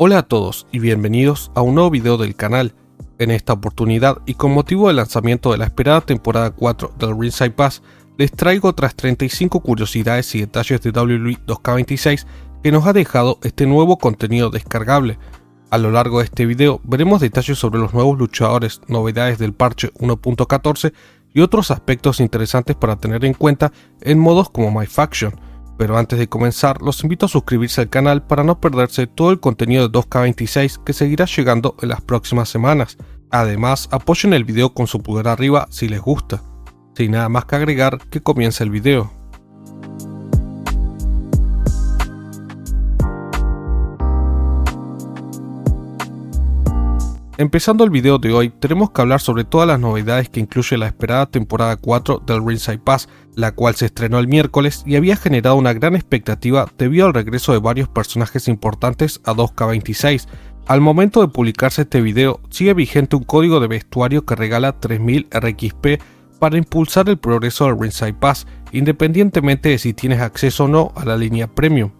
Hola a todos y bienvenidos a un nuevo video del canal. En esta oportunidad y con motivo del lanzamiento de la esperada temporada 4 del Ringside Pass, les traigo otras 35 curiosidades y detalles de WWE 2K26 que nos ha dejado este nuevo contenido descargable. A lo largo de este video veremos detalles sobre los nuevos luchadores, novedades del parche 1.14 y otros aspectos interesantes para tener en cuenta en modos como My Faction. Pero antes de comenzar, los invito a suscribirse al canal para no perderse todo el contenido de 2K26 que seguirá llegando en las próximas semanas. Además, apoyen el video con su pulgar arriba si les gusta. Sin nada más que agregar, que comience el video. Empezando el video de hoy, tenemos que hablar sobre todas las novedades que incluye la esperada temporada 4 del Ringside Pass, la cual se estrenó el miércoles y había generado una gran expectativa debido al regreso de varios personajes importantes a 2K26. Al momento de publicarse este video, sigue vigente un código de vestuario que regala 3000 RXP para impulsar el progreso del Ringside Pass, independientemente de si tienes acceso o no a la línea Premium.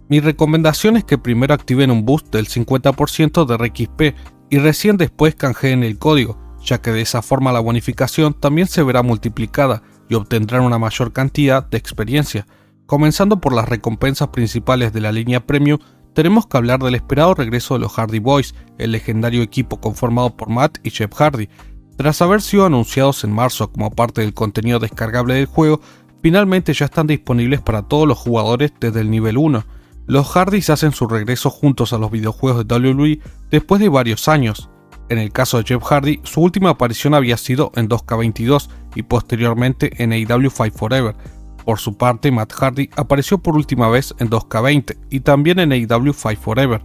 Mi recomendación es que primero activen un boost del 50% de RXP y recién después canjeen el código, ya que de esa forma la bonificación también se verá multiplicada y obtendrán una mayor cantidad de experiencia. Comenzando por las recompensas principales de la línea Premium, tenemos que hablar del esperado regreso de los Hardy Boys, el legendario equipo conformado por Matt y Jeff Hardy. Tras haber sido anunciados en marzo como parte del contenido descargable del juego, finalmente ya están disponibles para todos los jugadores desde el nivel 1. Los Hardys hacen su regreso juntos a los videojuegos de WWE después de varios años. En el caso de Jeff Hardy, su última aparición había sido en 2K22 y posteriormente en AEW Fight Forever. Por su parte, Matt Hardy apareció por última vez en 2K20 y también en AEW Fight Forever.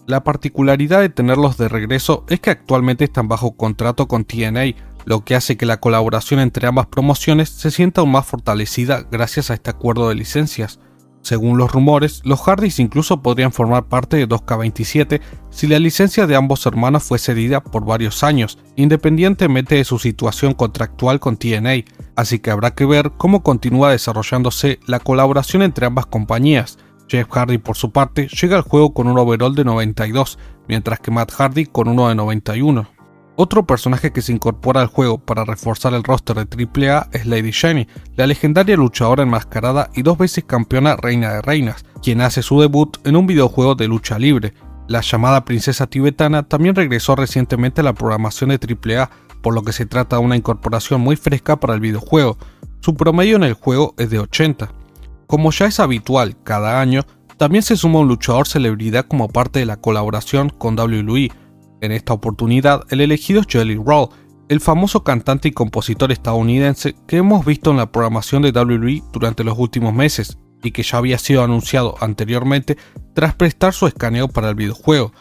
La particularidad de tenerlos de regreso es que actualmente están bajo contrato con TNA, lo que hace que la colaboración entre ambas promociones se sienta aún más fortalecida gracias a este acuerdo de licencias. Según los rumores, los Hardys incluso podrían formar parte de 2K27 si la licencia de ambos hermanos fue cedida por varios años, independientemente de su situación contractual con TNA, así que habrá que ver cómo continúa desarrollándose la colaboración entre ambas compañías. Jeff Hardy por su parte llega al juego con un overall de 92, mientras que Matt Hardy con uno de 91. Otro personaje que se incorpora al juego para reforzar el roster de AAA es Lady Shani, la legendaria luchadora enmascarada y 2 veces campeona reina de reinas, quien hace su debut en un videojuego de lucha libre. La llamada princesa tibetana también regresó recientemente a la programación de AAA, por lo que se trata de una incorporación muy fresca para el videojuego. Su promedio en el juego es de 80. Como ya es habitual cada año, también se suma un luchador celebridad como parte de la colaboración con WWE. En esta oportunidad, el elegido es Jelly Roll, el famoso cantante y compositor estadounidense que hemos visto en la programación de WWE durante los últimos meses y que ya había sido anunciado anteriormente tras prestar su escaneo para el videojuego.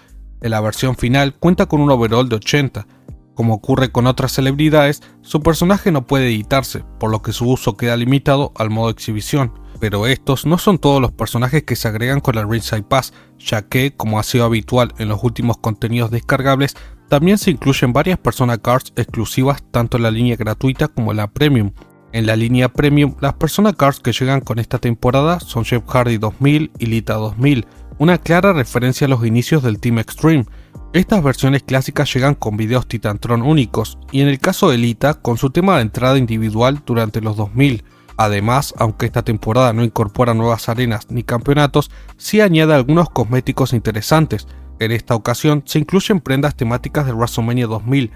En la versión final cuenta con un overall de 80. Como ocurre con otras celebridades, su personaje no puede editarse, por lo que su uso queda limitado al modo exhibición. Pero estos no son todos los personajes que se agregan con el Ringside Pass, ya que, como ha sido habitual en los últimos contenidos descargables, también se incluyen varias Persona Cards exclusivas tanto en la línea gratuita como en la Premium. En la línea Premium, las Persona Cards que llegan con esta temporada son Jeff Hardy 2000 y Lita 2000, una clara referencia a los inicios del Team Extreme. Estas versiones clásicas llegan con videos Titantron únicos, y en el caso de Lita, con su tema de entrada individual durante los 2000. Además, aunque esta temporada no incorpora nuevas arenas ni campeonatos, sí añade algunos cosméticos interesantes. En esta ocasión se incluyen prendas temáticas de WrestleMania 2000.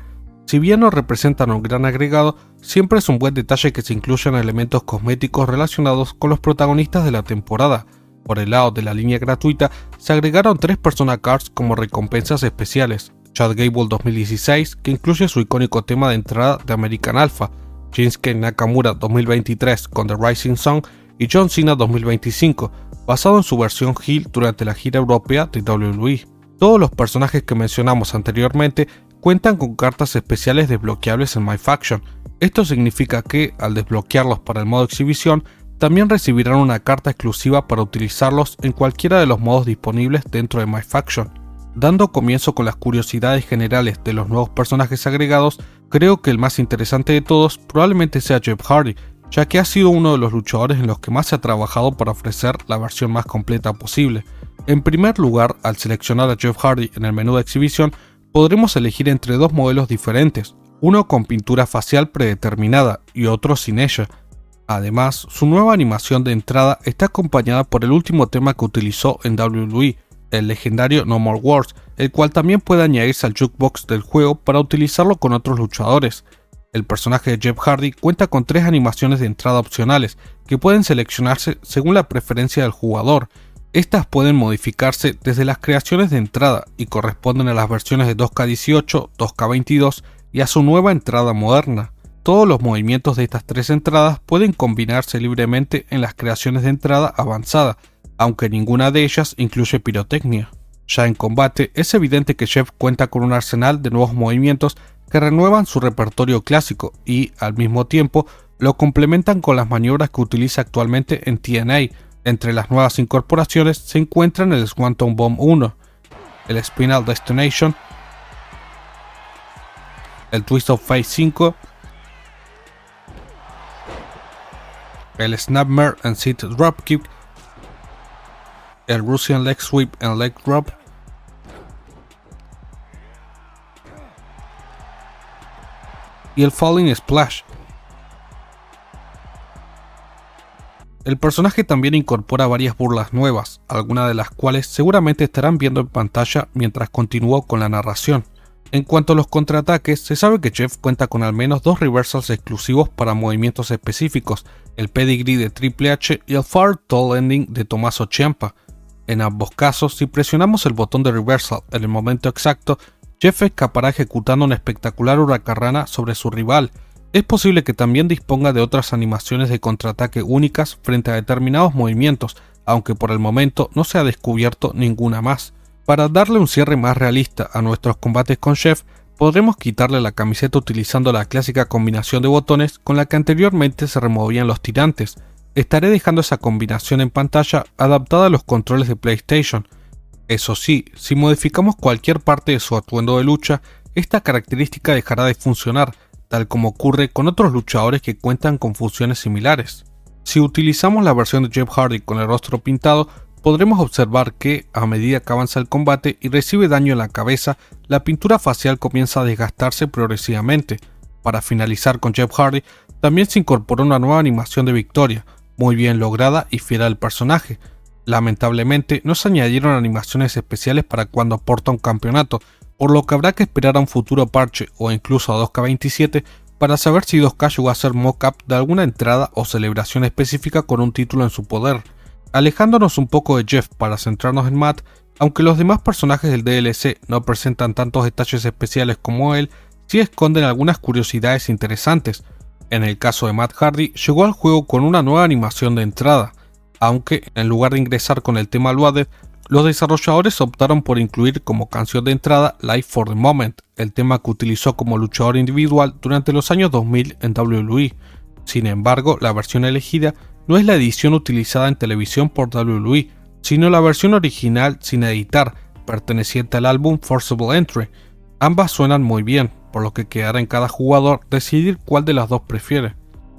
Si bien no representan un gran agregado, siempre es un buen detalle que se incluyan elementos cosméticos relacionados con los protagonistas de la temporada. Por el lado de la línea gratuita, se agregaron 3 Persona Cards como recompensas especiales. Chad Gable 2016, que incluye su icónico tema de entrada de American Alpha, Shinsuke Nakamura 2023 con The Rising Sun y John Cena 2025, basado en su versión heel durante la gira europea de WWE. Todos los personajes que mencionamos anteriormente cuentan con cartas especiales desbloqueables en My Faction. Esto significa que, al desbloquearlos para el modo exhibición, también recibirán una carta exclusiva para utilizarlos en cualquiera de los modos disponibles dentro de My Faction. Dando comienzo con las curiosidades generales de los nuevos personajes agregados, creo que el más interesante de todos probablemente sea Jeff Hardy, ya que ha sido uno de los luchadores en los que más se ha trabajado para ofrecer la versión más completa posible. En primer lugar, al seleccionar a Jeff Hardy en el menú de exhibición, podremos elegir entre dos modelos diferentes, uno con pintura facial predeterminada y otro sin ella. Además, su nueva animación de entrada está acompañada por el último tema que utilizó en WWE, el legendario No More Wars, el cual también puede añadirse al jukebox del juego para utilizarlo con otros luchadores. El personaje de Jeff Hardy cuenta con 3 animaciones de entrada opcionales que pueden seleccionarse según la preferencia del jugador. Estas pueden modificarse desde las creaciones de entrada y corresponden a las versiones de 2K18, 2K22 y a su nueva entrada moderna. Todos los movimientos de estas 3 entradas pueden combinarse libremente en las creaciones de entrada avanzada, aunque ninguna de ellas incluye pirotecnia. Ya en combate, es evidente que Jeff cuenta con un arsenal de nuevos movimientos que renuevan su repertorio clásico y, al mismo tiempo, lo complementan con las maniobras que utiliza actualmente en TNA. Entre las nuevas incorporaciones se encuentran el Swanton Bomb 1, el Spinal Destination, el Twist of Fate 5, el Snapmare and Sit Dropkick, el Russian Leg Sweep and Leg Drop, y el Falling Splash. El personaje también incorpora varias burlas nuevas, algunas de las cuales seguramente estarán viendo en pantalla mientras continúo con la narración. En cuanto a los contraataques, se sabe que Jeff cuenta con al menos 2 reversals exclusivos para movimientos específicos, el Pedigree de Triple H y el Far Tall Ending de Tommaso Ciampa. En ambos casos, si presionamos el botón de reversal en el momento exacto, Jeff escapará ejecutando una espectacular hurracarrana sobre su rival. Es posible que también disponga de otras animaciones de contraataque únicas frente a determinados movimientos, aunque por el momento no se ha descubierto ninguna más. Para darle un cierre más realista a nuestros combates con Jeff, podremos quitarle la camiseta utilizando la clásica combinación de botones con la que anteriormente se removían los tirantes. Estaré dejando esa combinación en pantalla adaptada a los controles de PlayStation. Eso sí, si modificamos cualquier parte de su atuendo de lucha, esta característica dejará de funcionar, tal como ocurre con otros luchadores que cuentan con funciones similares. Si utilizamos la versión de Jeff Hardy con el rostro pintado, podremos observar que, a medida que avanza el combate y recibe daño en la cabeza, la pintura facial comienza a desgastarse progresivamente. Para finalizar con Jeff Hardy, también se incorporó una nueva animación de victoria, muy bien lograda y fiel al personaje. Lamentablemente, no se añadieron animaciones especiales para cuando aporta un campeonato, por lo que habrá que esperar a un futuro parche o incluso a 2K27 para saber si 2K llegó a hacer mock-up de alguna entrada o celebración específica con un título en su poder. Alejándonos un poco de Jeff para centrarnos en Matt, aunque los demás personajes del DLC no presentan tantos detalles especiales como él, sí esconden algunas curiosidades interesantes. En el caso de Matt Hardy, llegó al juego con una nueva animación de entrada, aunque en lugar de ingresar con el tema Loaded, los desarrolladores optaron por incluir como canción de entrada Live for the Moment, el tema que utilizó como luchador individual durante los años 2000 en WWE. Sin embargo, la versión elegida no es la edición utilizada en televisión por WWE, sino la versión original sin editar, perteneciente al álbum Forcible Entry. Ambas suenan muy bien, por lo que quedará en cada jugador decidir cuál de las dos prefiere.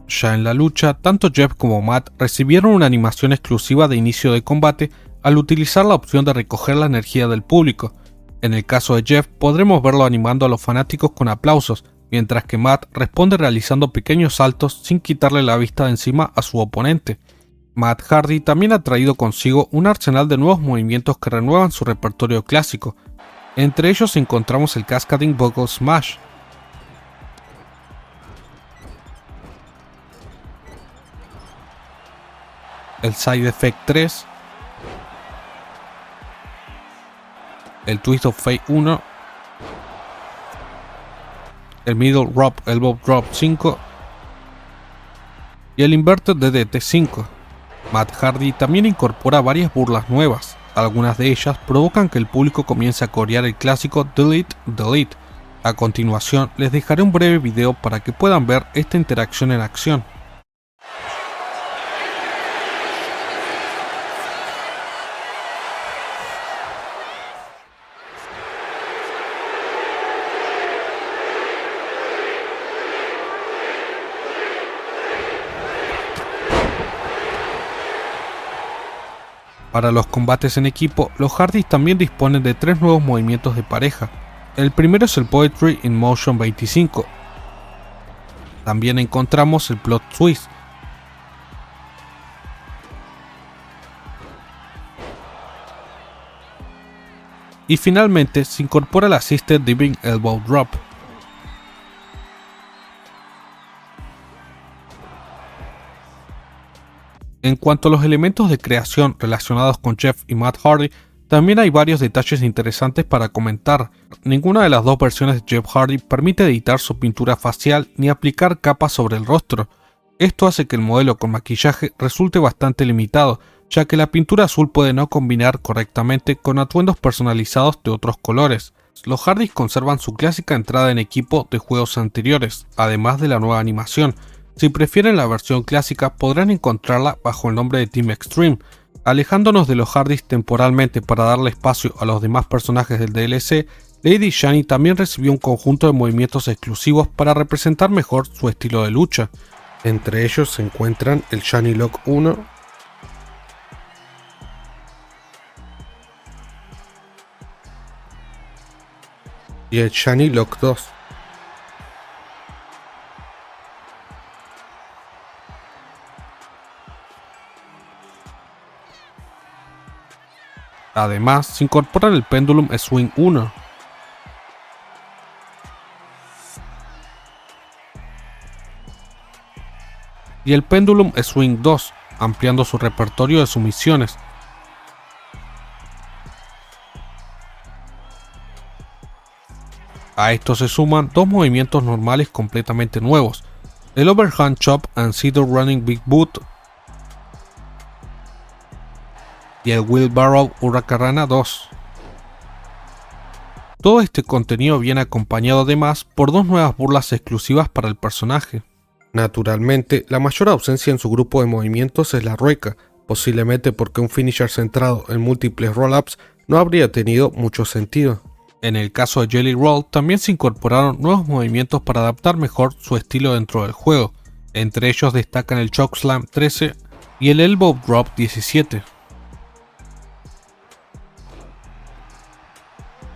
Ya en la lucha, tanto Jeff como Matt recibieron una animación exclusiva de inicio de combate al utilizar la opción de recoger la energía del público. En el caso de Jeff, podremos verlo animando a los fanáticos con aplausos, mientras que Matt responde realizando pequeños saltos sin quitarle la vista de encima a su oponente. Matt Hardy también ha traído consigo un arsenal de nuevos movimientos que renuevan su repertorio clásico. Entre ellos encontramos el Cascading Buckle Smash, el Side Effect 3, el Twist of Fate 1, el Middle Rope Elbow Drop 5 y el Inverted DDT 5. Matt Hardy también incorpora varias burlas nuevas, algunas de ellas provocan que el público comience a corear el clásico Delete, Delete. A continuación les dejaré un breve video para que puedan ver esta interacción en acción. Para los combates en equipo, los Hardys también disponen de 3 nuevos movimientos de pareja. El primero es el Poetry in Motion 25. También encontramos el Plot Twist. Y finalmente se incorpora el Assisted Diving Elbow Drop. En cuanto a los elementos de creación relacionados con Jeff y Matt Hardy, también hay varios detalles interesantes para comentar. Ninguna de las dos versiones de Jeff Hardy permite editar su pintura facial ni aplicar capas sobre el rostro. Esto hace que el modelo con maquillaje resulte bastante limitado, ya que la pintura azul puede no combinar correctamente con atuendos personalizados de otros colores. Los Hardys conservan su clásica entrada en equipo de juegos anteriores, además de la nueva animación. Si prefieren la versión clásica, podrán encontrarla bajo el nombre de Team Extreme. Alejándonos de los Hardys temporalmente para darle espacio a los demás personajes del DLC, Lady Shani también recibió un conjunto de movimientos exclusivos para representar mejor su estilo de lucha. Entre ellos se encuentran el Shani Lock 1, y el Shani Lock 2. Además, se incorporan el Pendulum Swing 1. Y el Pendulum Swing 2, ampliando su repertorio de sumisiones. A esto se suman 2 movimientos normales completamente nuevos, el Overhand Chop and Cedar Running Big Boot y el Wheelbarrow Hurracarrana 2. Todo este contenido viene acompañado además por 2 nuevas burlas exclusivas para el personaje. Naturalmente, la mayor ausencia en su grupo de movimientos es la rueca, posiblemente porque un finisher centrado en múltiples roll-ups no habría tenido mucho sentido. En el caso de Jelly Roll también se incorporaron nuevos movimientos para adaptar mejor su estilo dentro del juego. Entre ellos destacan el Chokeslam 13 y el Elbow Drop 17.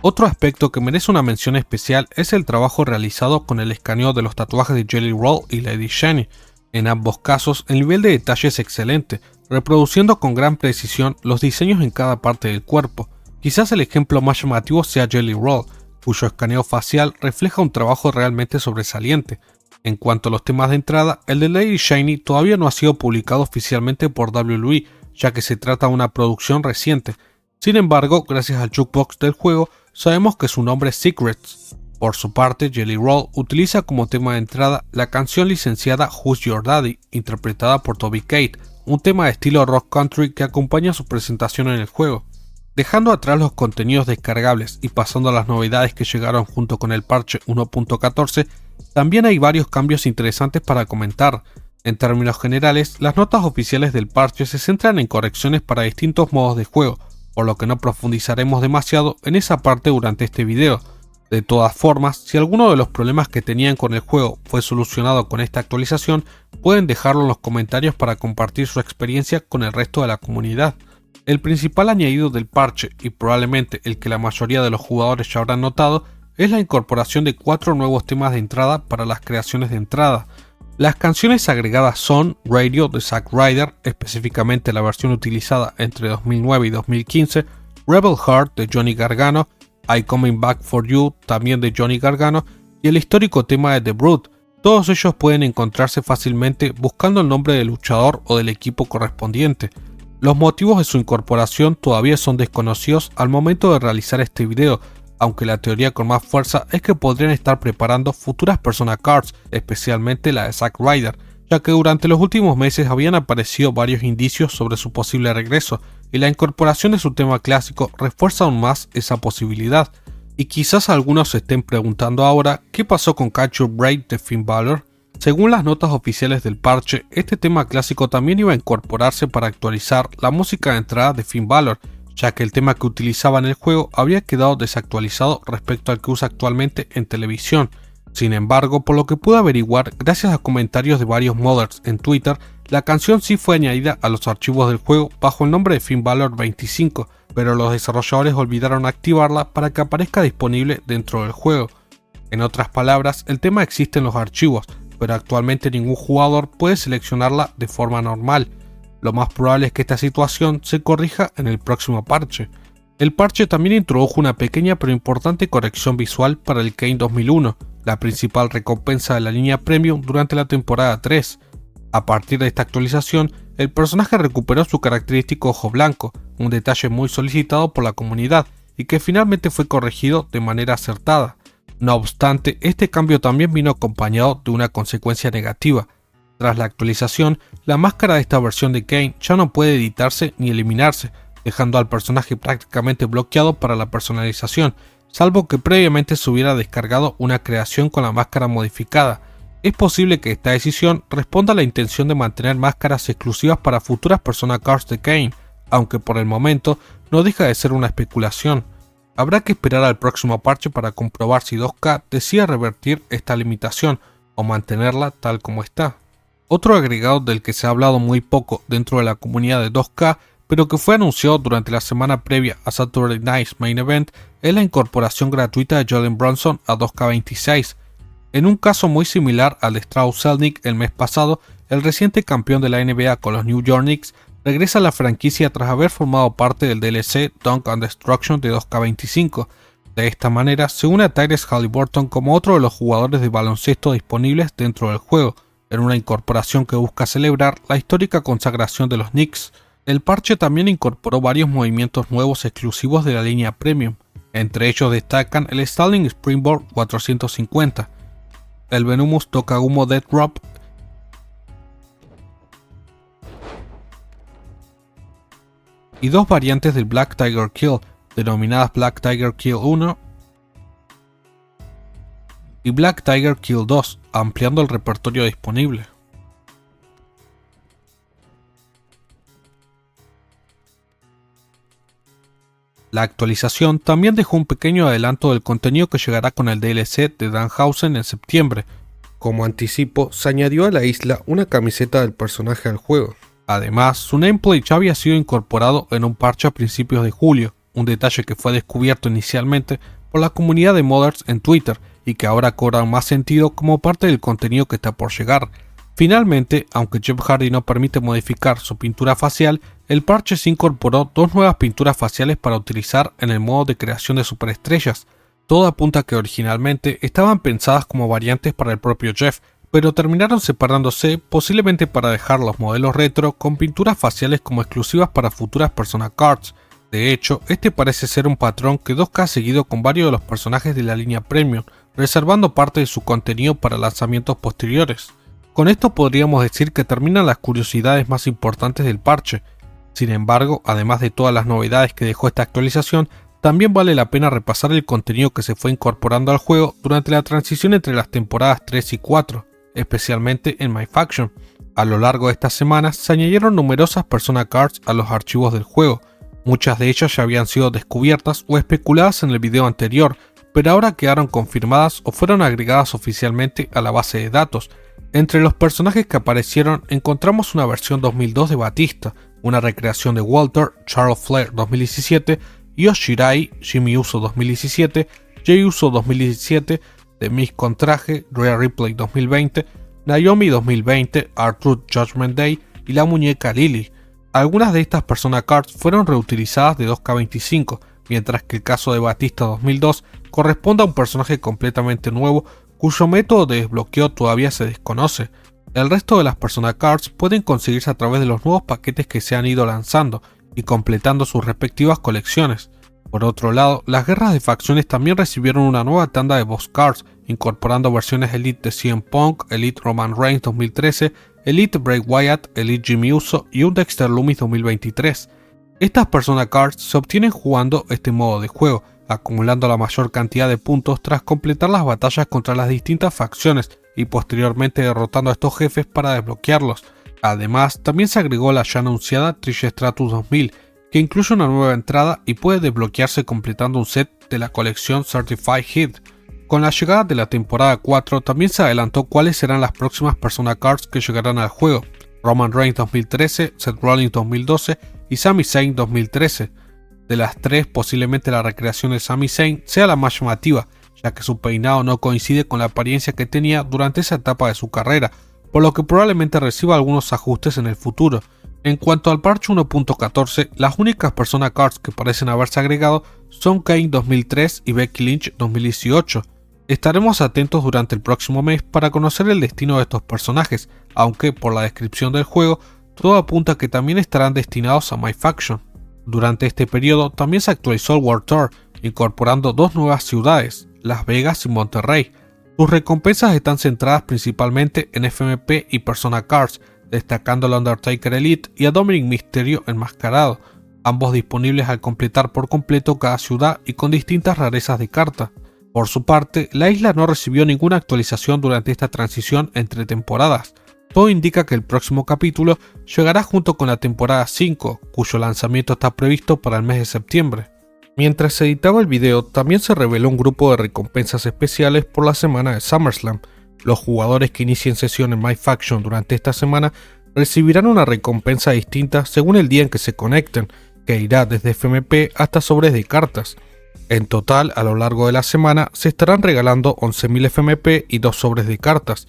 Otro aspecto que merece una mención especial es el trabajo realizado con el escaneo de los tatuajes de Jelly Roll y Lady Shani. En ambos casos el nivel de detalle es excelente, reproduciendo con gran precisión los diseños en cada parte del cuerpo. Quizás el ejemplo más llamativo sea Jelly Roll, cuyo escaneo facial refleja un trabajo realmente sobresaliente. En cuanto a los temas de entrada, el de Lady Shani todavía no ha sido publicado oficialmente por WWE, ya que se trata de una producción reciente. Sin embargo, gracias al jukebox del juego, sabemos que su nombre es Secrets. Por su parte, Jelly Roll utiliza como tema de entrada la canción licenciada Who's Your Daddy, interpretada por Toby Keith, un tema de estilo rock country que acompaña su presentación en el juego. Dejando atrás los contenidos descargables y pasando a las novedades que llegaron junto con el parche 1.14, también hay varios cambios interesantes para comentar. En términos generales, las notas oficiales del parche se centran en correcciones para distintos modos de juego, por lo que no profundizaremos demasiado en esa parte durante este video. De todas formas, si alguno de los problemas que tenían con el juego fue solucionado con esta actualización, pueden dejarlo en los comentarios para compartir su experiencia con el resto de la comunidad. El principal añadido del parche, y probablemente el que la mayoría de los jugadores ya habrán notado, es la incorporación de 4 nuevos temas de entrada para las creaciones de entrada. Las canciones agregadas son Radio de Zack Ryder, específicamente la versión utilizada entre 2009 y 2015, Rebel Heart de Johnny Gargano, I Coming Back for You también de Johnny Gargano y el histórico tema de The Brute. Todos ellos pueden encontrarse fácilmente buscando el nombre del luchador o del equipo correspondiente. Los motivos de su incorporación todavía son desconocidos al momento de realizar este video, aunque la teoría con más fuerza es que podrían estar preparando futuras Persona Cards, especialmente la de Zack Ryder, ya que durante los últimos meses habían aparecido varios indicios sobre su posible regreso, y la incorporación de su tema clásico refuerza aún más esa posibilidad. Y quizás algunos se estén preguntando ahora qué pasó con Catch Your Break de Finn Balor. Según las notas oficiales del parche, este tema clásico también iba a incorporarse para actualizar la música de entrada de Finn Balor, ya que el tema que utilizaba en el juego había quedado desactualizado respecto al que usa actualmente en televisión. Sin embargo, por lo que pude averiguar, gracias a comentarios de varios modders en Twitter, la canción sí fue añadida a los archivos del juego bajo el nombre de Finn Balor 25, pero los desarrolladores olvidaron activarla para que aparezca disponible dentro del juego. En otras palabras, el tema existe en los archivos, pero actualmente ningún jugador puede seleccionarla de forma normal. Lo más probable es que esta situación se corrija en el próximo parche. El parche también introdujo una pequeña pero importante corrección visual para el Kane 2001, la principal recompensa de la línea Premium durante la temporada 3. A partir de esta actualización, el personaje recuperó su característico ojo blanco, un detalle muy solicitado por la comunidad y que finalmente fue corregido de manera acertada. No obstante, este cambio también vino acompañado de una consecuencia negativa. Tras la actualización, la máscara de esta versión de Kane ya no puede editarse ni eliminarse, dejando al personaje prácticamente bloqueado para la personalización, salvo que previamente se hubiera descargado una creación con la máscara modificada. Es posible que esta decisión responda a la intención de mantener máscaras exclusivas para futuras Persona Cards de Kane, aunque por el momento no deja de ser una especulación. Habrá que esperar al próximo parche para comprobar si 2K decide revertir esta limitación o mantenerla tal como está. Otro agregado del que se ha hablado muy poco dentro de la comunidad de 2K, pero que fue anunciado durante la semana previa a Saturday Night's Main Event, es la incorporación gratuita de Jalen Brunson a 2K26. En un caso muy similar al de Strauss Zelnick el mes pasado, el reciente campeón de la NBA con los New York Knicks regresa a la franquicia tras haber formado parte del DLC Dunk and Destruction de 2K25. De esta manera se une a Tyrese Haliburton como otro de los jugadores de baloncesto disponibles dentro del juego, en una incorporación que busca celebrar la histórica consagración de los Knicks. El parche también incorporó varios movimientos nuevos exclusivos de la línea Premium. Entre ellos destacan el Stalling Springboard 450, el Venomous Tokagumo Death Drop y dos variantes del Black Tiger Kill, denominadas Black Tiger Kill 1 y Black Tiger Kill 2, ampliando el repertorio disponible. La actualización también dejó un pequeño adelanto del contenido que llegará con el DLC de Danhausen en septiembre. Como anticipo, se añadió a la isla una camiseta del personaje al juego. Además, su nameplate ya había sido incorporado en un parche a principios de julio, un detalle que fue descubierto inicialmente por la comunidad de modders en Twitter y que ahora cobra más sentido como parte del contenido que está por llegar. Finalmente, aunque Jeff Hardy no permite modificar su pintura facial, el parche se incorporó dos nuevas pinturas faciales para utilizar en el modo de creación de superestrellas. Todo apunta a que originalmente estaban pensadas como variantes para el propio Jeff, pero terminaron separándose posiblemente para dejar los modelos retro con pinturas faciales como exclusivas para futuras Persona Cards. De hecho, este parece ser un patrón que 2K ha seguido con varios de los personajes de la línea Premium, reservando parte de su contenido para lanzamientos posteriores. Con esto podríamos decir que terminan las curiosidades más importantes del parche. Sin embargo, además de todas las novedades que dejó esta actualización, también vale la pena repasar el contenido que se fue incorporando al juego durante la transición entre las temporadas 3 y 4, especialmente en My Faction. A lo largo de estas semanas se añadieron numerosas Persona Cards a los archivos del juego. Muchas de ellas ya habían sido descubiertas o especuladas en el video anterior, pero ahora quedaron confirmadas o fueron agregadas oficialmente a la base de datos. Entre los personajes que aparecieron encontramos una versión 2002 de Batista, una recreación de Walter, Charles Flair 2017, Io Shirai, Jimmy Uso 2017, Jey Uso 2017, The Miz con traje, Rhea Ripley 2020, Naomi 2020, R-Truth Judgment Day y la muñeca Lily. Algunas de estas Persona Cards fueron reutilizadas de 2K25, mientras que el caso de Batista 2002 corresponde a un personaje completamente nuevo cuyo método de desbloqueo todavía se desconoce. El resto de las Persona Cards pueden conseguirse a través de los nuevos paquetes que se han ido lanzando y completando sus respectivas colecciones. Por otro lado, las guerras de facciones también recibieron una nueva tanda de Boss Cards, incorporando versiones Elite de CM Punk, Elite Roman Reigns 2013, Elite Bray Wyatt, Elite Jimmy Uso y un Dexter Lumis 2023. Estas Persona Cards se obtienen jugando este modo de juego, acumulando la mayor cantidad de puntos tras completar las batallas contra las distintas facciones y posteriormente derrotando a estos jefes para desbloquearlos. Además, también se agregó la ya anunciada Trish Stratus 2000, que incluye una nueva entrada y puede desbloquearse completando un set de la colección Certified Hit. Con la llegada de la temporada 4 también se adelantó cuáles serán las próximas Persona Cards que llegarán al juego: Roman Reigns 2013, Seth Rollins 2012 y Sami Zayn 2013. De las tres, posiblemente la recreación de Sami Zayn sea la más llamativa, ya que su peinado no coincide con la apariencia que tenía durante esa etapa de su carrera, por lo que probablemente reciba algunos ajustes en el futuro. En cuanto al parche 1.14, las únicas Persona Cards que parecen haberse agregado son Kane 2003 y Becky Lynch 2018. Estaremos atentos durante el próximo mes para conocer el destino de estos personajes, aunque por la descripción del juego, todo apunta a que también estarán destinados a My Faction. Durante este periodo también se actualizó el World Tour, incorporando dos nuevas ciudades, Las Vegas y Monterrey. Sus recompensas están centradas principalmente en FMP y Persona Cards, destacando al Undertaker Elite y a Dominic Mysterio enmascarado, ambos disponibles al completar por completo cada ciudad y con distintas rarezas de carta. Por su parte, la isla no recibió ninguna actualización durante esta transición entre temporadas. Todo indica que el próximo capítulo llegará junto con la temporada 5, cuyo lanzamiento está previsto para el mes de septiembre. Mientras se editaba el video, también se reveló un grupo de recompensas especiales por la semana de SummerSlam. Los jugadores que inicien sesión en My Faction durante esta semana recibirán una recompensa distinta según el día en que se conecten, que irá desde FMP hasta sobres de cartas. En total, a lo largo de la semana, se estarán regalando 11.000 FMP y 2 sobres de cartas.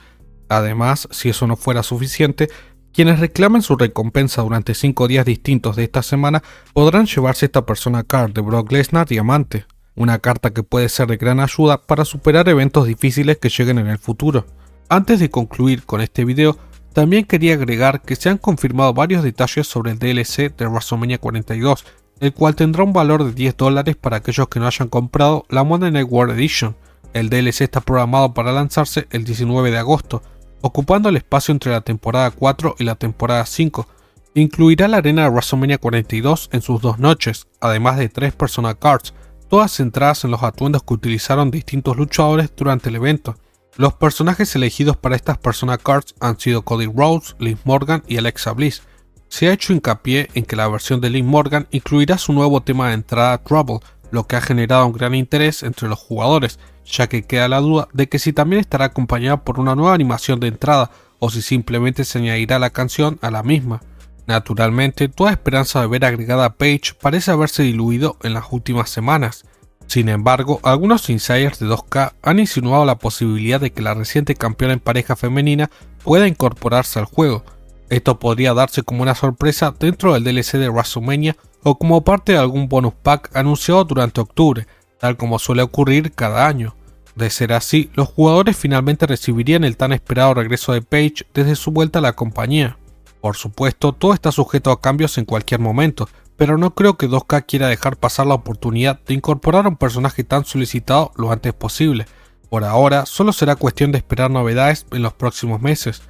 Además, si eso no fuera suficiente, quienes reclamen su recompensa durante 5 días distintos de esta semana podrán llevarse esta Persona Card de Brock Lesnar Diamante, una carta que puede ser de gran ayuda para superar eventos difíciles que lleguen en el futuro. Antes de concluir con este video, también quería agregar que se han confirmado varios detalles sobre el DLC de WrestleMania 42, el cual tendrá un valor de $10 para aquellos que no hayan comprado la Monday Night War Edition. El DLC está programado para lanzarse el 19 de agosto, ocupando el espacio entre la temporada 4 y la temporada 5. Incluirá la arena de WrestleMania 42 en sus 2 noches, además de 3 Persona Cards, todas centradas en los atuendos que utilizaron distintos luchadores durante el evento. Los personajes elegidos para estas Persona Cards han sido Cody Rhodes, Liv Morgan y Alexa Bliss. Se ha hecho hincapié en que la versión de Liv Morgan incluirá su nuevo tema de entrada Trouble, lo que ha generado un gran interés entre los jugadores, ya que queda la duda de que si también estará acompañada por una nueva animación de entrada o si simplemente se añadirá la canción a la misma. Naturalmente, toda esperanza de ver agregada a Paige parece haberse diluido en las últimas semanas. Sin embargo, algunos insiders de 2K han insinuado la posibilidad de que la reciente campeona en pareja femenina pueda incorporarse al juego. Esto podría darse como una sorpresa dentro del DLC de WrestleMania o como parte de algún bonus pack anunciado durante octubre, tal como suele ocurrir cada año. De ser así, los jugadores finalmente recibirían el tan esperado regreso de Paige desde su vuelta a la compañía. Por supuesto, todo está sujeto a cambios en cualquier momento, pero no creo que 2K quiera dejar pasar la oportunidad de incorporar a un personaje tan solicitado lo antes posible. Por ahora, solo será cuestión de esperar novedades en los próximos meses.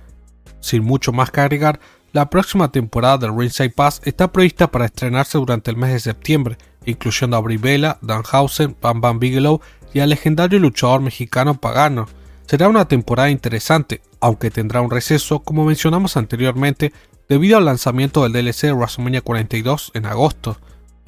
Sin mucho más que agregar, la próxima temporada del Ringside Pass está prevista para estrenarse durante el mes de septiembre, incluyendo a Brie Bella, Danhausen, Bam Bam Bigelow y al legendario luchador mexicano Pagano. Será una temporada interesante, aunque tendrá un receso, como mencionamos anteriormente, debido al lanzamiento del DLC de WrestleMania 42 en agosto.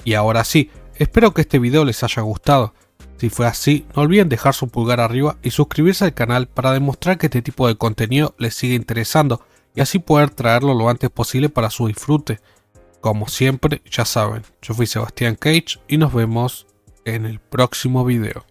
Y ahora sí, espero que este video les haya gustado. Si fue así, no olviden dejar su pulgar arriba y suscribirse al canal para demostrar que este tipo de contenido les sigue interesando y así poder traerlo lo antes posible para su disfrute. Como siempre, ya saben, yo fui Sebastián Cage y nos vemos en el próximo video.